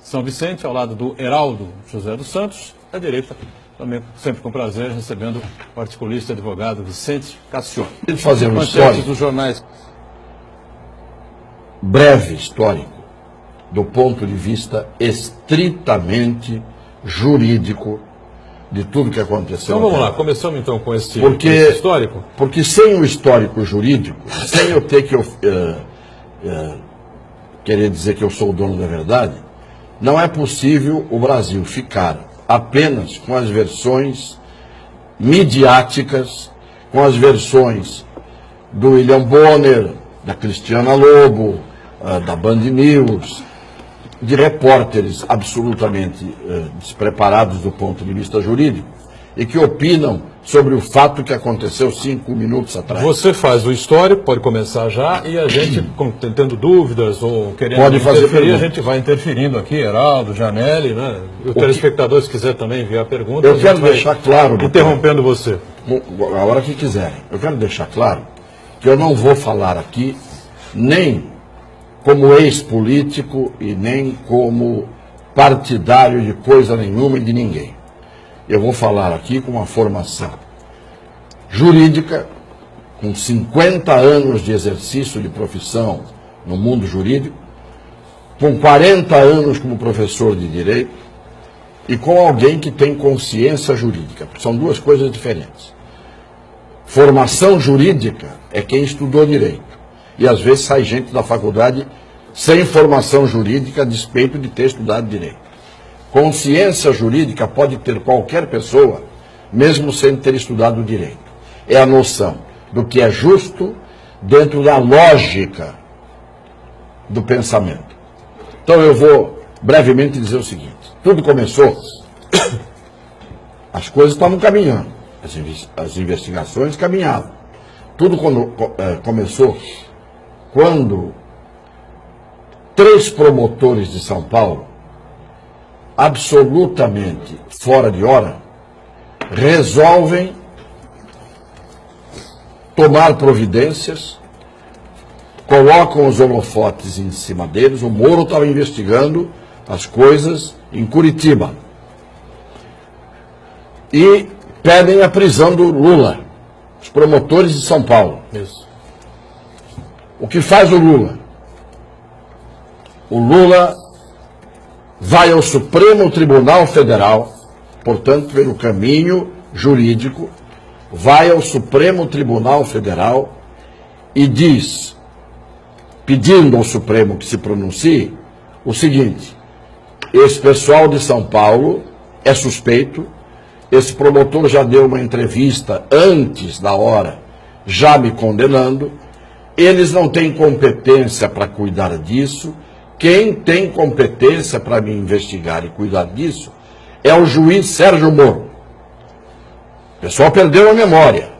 São Vicente, ao lado do Heraldo José dos Santos, à direita, também sempre com prazer, recebendo o articulista e advogado Vicente Cassione. Fazer um histórico dos jornais. Breve histórico, do ponto de vista estritamente jurídico de tudo que aconteceu. Então vamos lá, começamos então com esse histórico. Porque sem o histórico jurídico, sem eu ter que querer dizer que eu sou o dono da verdade, não é possível o Brasil ficar apenas com as versões midiáticas, com as versões do William Bonner, da Cristiana Lobo, da Band News, de repórteres absolutamente despreparados do ponto de vista jurídico e que opinam sobre o fato que aconteceu 5 minutos atrás. Você faz o histórico, pode começar já, e a gente, tendo dúvidas ou querendo pode fazer interferir, pergunta. a gente vai interferindo aqui, Heraldo, Janelli, né? E o telespectador, se quiser também enviar perguntas, eu quero deixar claro, interrompendo você. A hora que quiserem. Eu quero deixar claro que eu não vou falar aqui nem como ex-político e nem como partidário de coisa nenhuma e de ninguém. Eu vou falar aqui com uma formação jurídica, com 50 anos de exercício de profissão no mundo jurídico, com 40 anos como professor de direito e com alguém que tem consciência jurídica. São duas coisas diferentes. Formação jurídica é quem estudou direito. E às vezes sai gente da faculdade sem formação jurídica a despeito de ter estudado direito. Consciência jurídica pode ter qualquer pessoa, mesmo sem ter estudado direito. É a noção do que é justo dentro da lógica do pensamento. Então eu vou brevemente dizer o seguinte. Tudo começou, as coisas estavam caminhando, as investigações caminhavam. Tudo começou quando 3 promotores de São Paulo, absolutamente fora de hora, resolvem tomar providências, colocam os holofotes em cima deles. O Moro estava investigando as coisas em Curitiba e pedem a prisão do Lula, os promotores de São Paulo. Isso. O que faz o Lula? O Lula vai ao Supremo Tribunal Federal, portanto, pelo caminho jurídico, vai ao Supremo Tribunal Federal e diz, pedindo ao Supremo que se pronuncie, o seguinte: esse pessoal de São Paulo é suspeito, esse promotor já deu uma entrevista antes da hora, já me condenando, eles não têm competência para cuidar disso. Quem tem competência para me investigar e cuidar disso é o juiz Sérgio Moro. O pessoal perdeu a memória.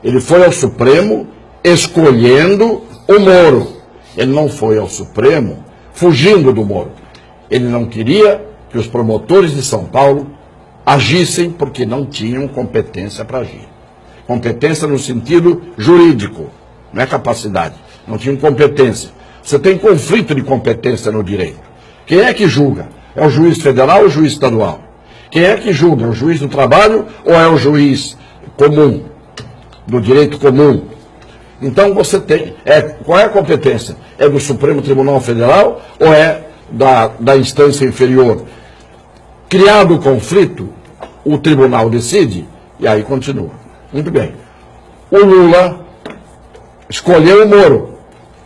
Ele foi ao Supremo escolhendo o Moro. Ele não foi ao Supremo fugindo do Moro. Ele não queria que os promotores de São Paulo agissem porque não tinham competência para agir. Competência no sentido jurídico, não é capacidade. Não tinham competência. Você tem conflito de competência no direito. Quem é que julga? É o juiz federal ou o juiz estadual? Quem é que julga? É o juiz do trabalho ou é o juiz comum, do direito comum? Então você tem... qual é a competência? É do Supremo Tribunal Federal ou é da instância inferior? Criado o conflito, o tribunal decide e aí continua. Muito bem. O Lula escolheu o Moro,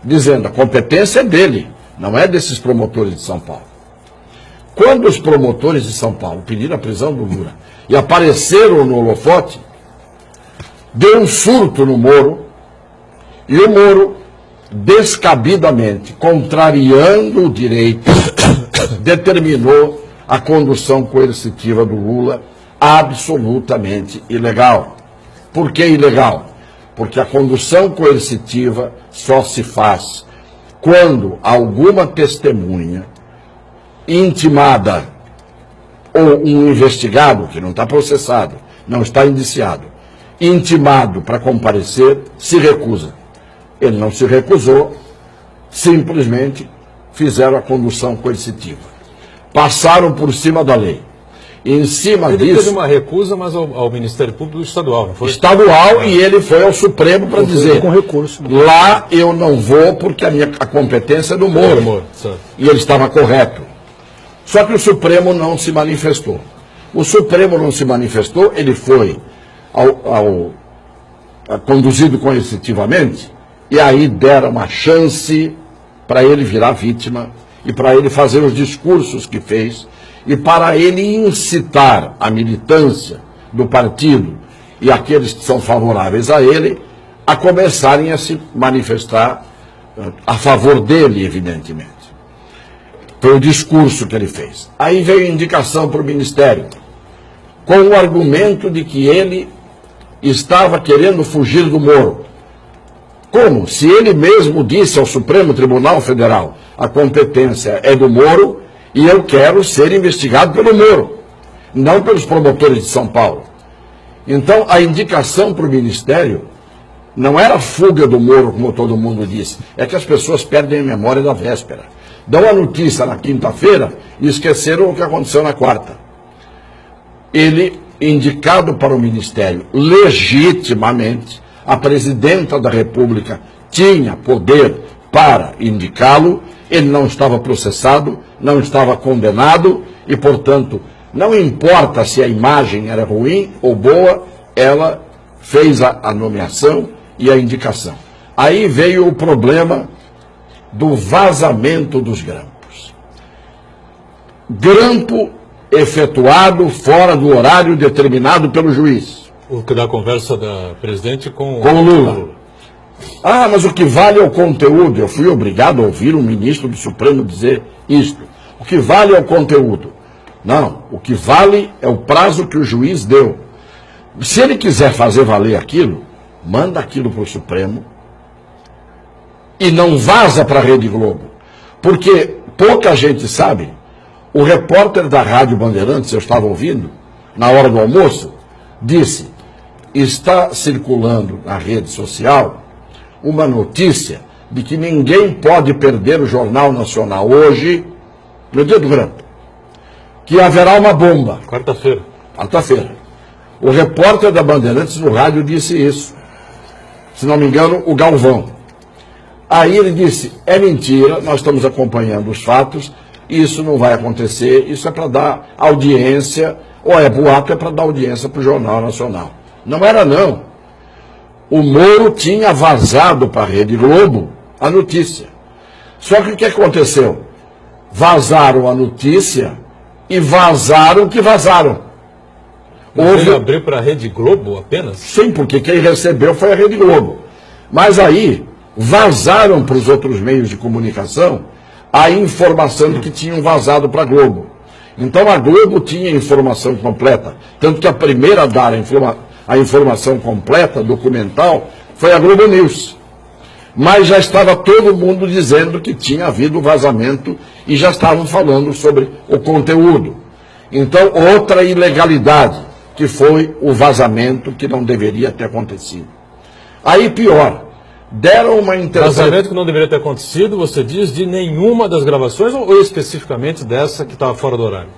dizendo a competência é dele, não é desses promotores de São Paulo. Quando os promotores de São Paulo pediram a prisão do Lula e apareceram no holofote, deu um surto no Moro, e o Moro, descabidamente, contrariando o direito, determinou a condução coercitiva do Lula absolutamente ilegal. Por que ilegal? Porque a condução coercitiva só se faz quando alguma testemunha intimada ou um investigado, que não está processado, não está indiciado, intimado para comparecer, se recusa. Ele não se recusou, simplesmente fizeram a condução coercitiva. passaram por cima da lei. Em cima Ele disso... teve uma recusa, mas ao Ministério Público Estadual, não foi? Estadual, e ele foi ao Supremo para dizer, com recurso, lá eu não vou porque a competência é do Moro. E ele estava correto. Só que o Supremo não se manifestou. O Supremo não se manifestou, ele foi conduzido coercitivamente, e aí deram uma chance para ele virar vítima e para ele fazer os discursos que fez e para ele incitar a militância do partido e aqueles que são favoráveis a ele a começarem a se manifestar a favor dele, evidentemente. Foi o discurso que ele fez. Aí veio indicação para o Ministério, com o argumento de que ele estava querendo fugir do Moro. Como? Se ele mesmo disse ao Supremo Tribunal Federal, a competência é do Moro e eu quero ser investigado pelo Moro, não pelos promotores de São Paulo. Então, a indicação para o Ministério não era fuga do Moro, como todo mundo disse, é que as pessoas perdem a memória da véspera. Dão a notícia na quinta-feira e esqueceram o que aconteceu na quarta. Ele, indicado para o Ministério legitimamente, a presidenta da República tinha poder para indicá-lo, ele não estava processado, não estava condenado e, portanto, não importa se a imagem era ruim ou boa, ela fez a nomeação e a indicação. Aí veio o problema do vazamento dos grampos. Grampo efetuado fora do horário determinado pelo juiz. O que da conversa da presidente com o Lula. Ah, mas o que vale é o conteúdo. Eu fui obrigado a ouvir um ministro do Supremo dizer isto. O que vale é o conteúdo. Não, o que vale é o prazo que o juiz deu. Se ele quiser fazer valer aquilo, manda aquilo para o Supremo e não vaza para a Rede Globo. Porque pouca gente sabe, o repórter da Rádio Bandeirantes, eu estava ouvindo, na hora do almoço, disse, está circulando na rede social uma notícia de que ninguém pode perder o Jornal Nacional hoje, no dia do Grampo, que haverá uma bomba. Quarta-feira. Quarta-feira. O repórter da Bandeirantes no rádio disse isso. Se não me engano, o Galvão. Aí ele disse, é mentira, nós estamos acompanhando os fatos, isso não vai acontecer, isso é para dar audiência, ou é boato, é para dar audiência para o Jornal Nacional. Não era não. O Moro tinha vazado para a Rede Globo a notícia. Só que o que aconteceu? Vazaram a notícia e vazaram o que vazaram. Ele abriu para a Rede Globo apenas? Sim, porque quem recebeu foi a Rede Globo. Mas aí vazaram para os outros meios de comunicação a informação de que tinham vazado para a Globo. Então a Globo tinha a informação completa. Tanto que a primeira a dar a informação completa, documental, foi a Globo News. Mas já estava todo mundo dizendo que tinha havido vazamento e já estavam falando sobre o conteúdo. Então, outra ilegalidade, que foi o vazamento que não deveria ter acontecido. Aí, pior, deram uma interpretação... Vazamento que não deveria ter acontecido, você diz, de nenhuma das gravações ou especificamente dessa que estava fora do horário?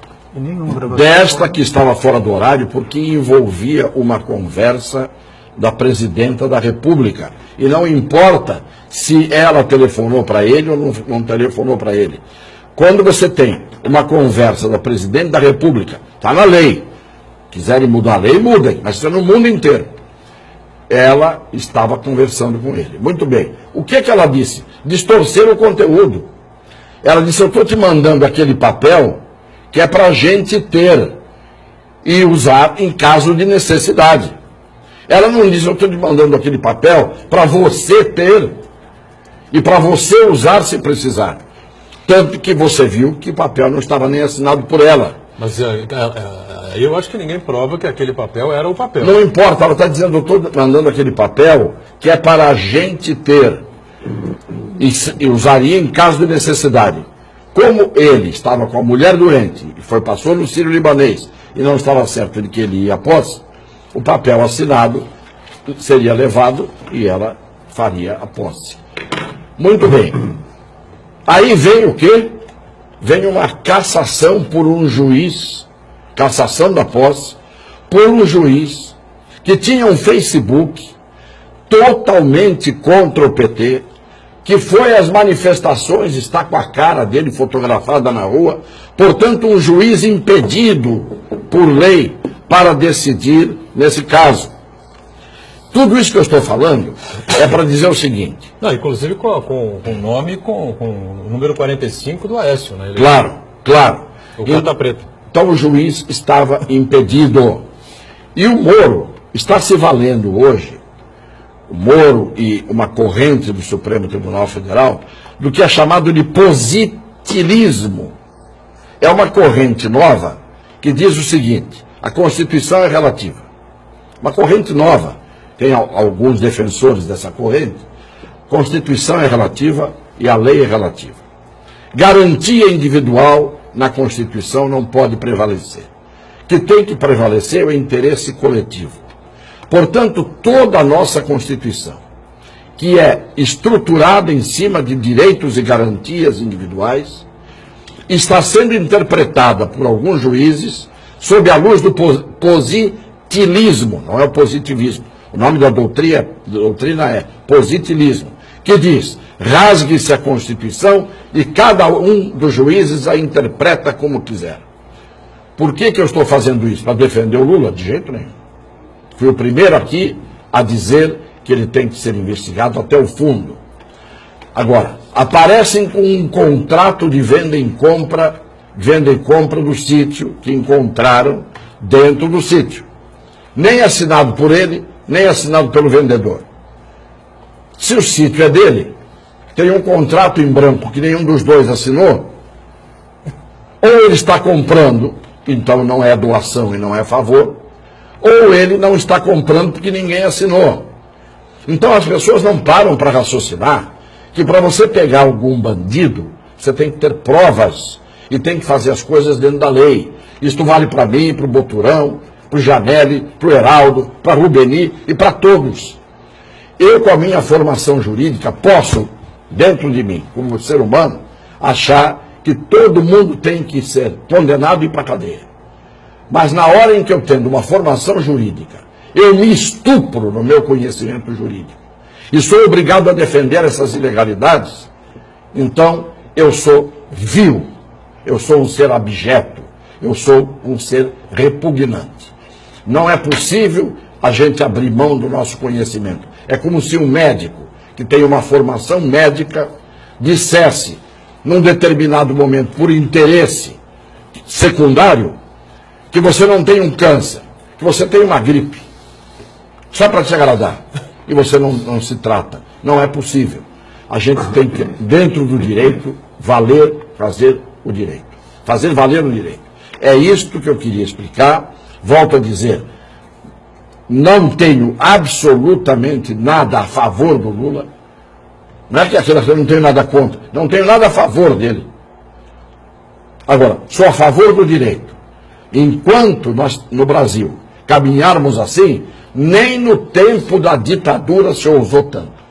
Desta que estava fora do horário, porque envolvia uma conversa da presidenta da República. E não importa se ela telefonou para ele ou não telefonou para ele. Quando você tem uma conversa da presidente da República, está na lei. Quiserem mudar a lei, mudem, mas está no mundo inteiro. Ela estava conversando com ele. Muito bem. O que ela disse? Distorcer o conteúdo. Ela disse, eu estou te mandando aquele papel que é para a gente ter e usar em caso de necessidade. Ela não disse, eu estou te mandando aquele papel para você ter e para você usar se precisar. Tanto que você viu que o papel não estava nem assinado por ela. Mas eu acho que ninguém prova que aquele papel era o papel. Não importa, ela está dizendo, eu estou mandando aquele papel que é para a gente ter e usaria em caso de necessidade. Como ele estava com a mulher doente e passou no Sírio-Libanês e não estava certo de que ele ia após, o papel assinado seria levado e ela faria a posse. Muito bem. Aí vem o quê? vem uma cassação por um juiz, cassação da posse, por um juiz que tinha um Facebook totalmente contra o PT, que foi às manifestações, está com a cara dele fotografada na rua, portanto um juiz impedido por lei para decidir nesse caso. Tudo isso que eu estou falando é para dizer o seguinte. Não, inclusive com o nome, com o número 45 do Aécio, né? Claro. O carta preta. Então o juiz estava impedido. E o Moro está se valendo hoje, o Moro e uma corrente do Supremo Tribunal Federal, do que é chamado de positivismo. É uma corrente nova que diz o seguinte: a Constituição é relativa. Uma corrente nova, tem alguns defensores dessa corrente. Constituição é relativa e a lei é relativa. Garantia individual na Constituição não pode prevalecer. O que tem que prevalecer é o interesse coletivo. Portanto, toda a nossa Constituição, que é estruturada em cima de direitos e garantias individuais, está sendo interpretada por alguns juízes sob a luz do positivismo, não é o positivismo. O nome da doutrina é positivismo, que diz: rasgue-se a Constituição e cada um dos juízes a interpreta como quiser. Por que eu estou fazendo isso? Para defender o Lula? De jeito nenhum. Fui o primeiro aqui a dizer que ele tem que ser investigado até o fundo. Agora, aparecem com um contrato de venda e compra do sítio que encontraram dentro do sítio. Nem assinado por ele, nem assinado pelo vendedor. Se o sítio é dele, tem um contrato em branco que nenhum dos dois assinou, ou ele está comprando, então não é doação e não é favor, ou ele não está comprando porque ninguém assinou. Então as pessoas não param para raciocinar que para você pegar algum bandido, você tem que ter provas e tem que fazer as coisas dentro da lei. Isto vale para mim, para o Boturão, para o Janelli, para o Heraldo, para o Rubeni e para todos. Eu, com a minha formação jurídica, posso, dentro de mim, como ser humano, achar que todo mundo tem que ser condenado e ir para a cadeia. Mas na hora em que eu tenho uma formação jurídica, eu me estupro no meu conhecimento jurídico e sou obrigado a defender essas ilegalidades, então eu sou vil, eu sou um ser abjeto, eu sou um ser repugnante. Não é possível a gente abrir mão do nosso conhecimento. É como se um médico que tem uma formação médica dissesse, num determinado momento, por interesse secundário, que você não tem um câncer, que você tem uma gripe, só para te agradar, e você não se trata. Não é possível. A gente tem que, dentro do direito, fazer o direito. Fazer valer o direito. É isto que eu queria explicar. Volto a dizer, não tenho absolutamente nada a favor do Lula. Não é que eu não tenho nada contra, não tenho nada a favor dele. Agora, sou a favor do direito. Enquanto nós, no Brasil, caminharmos assim, nem no tempo da ditadura se ousou tanto.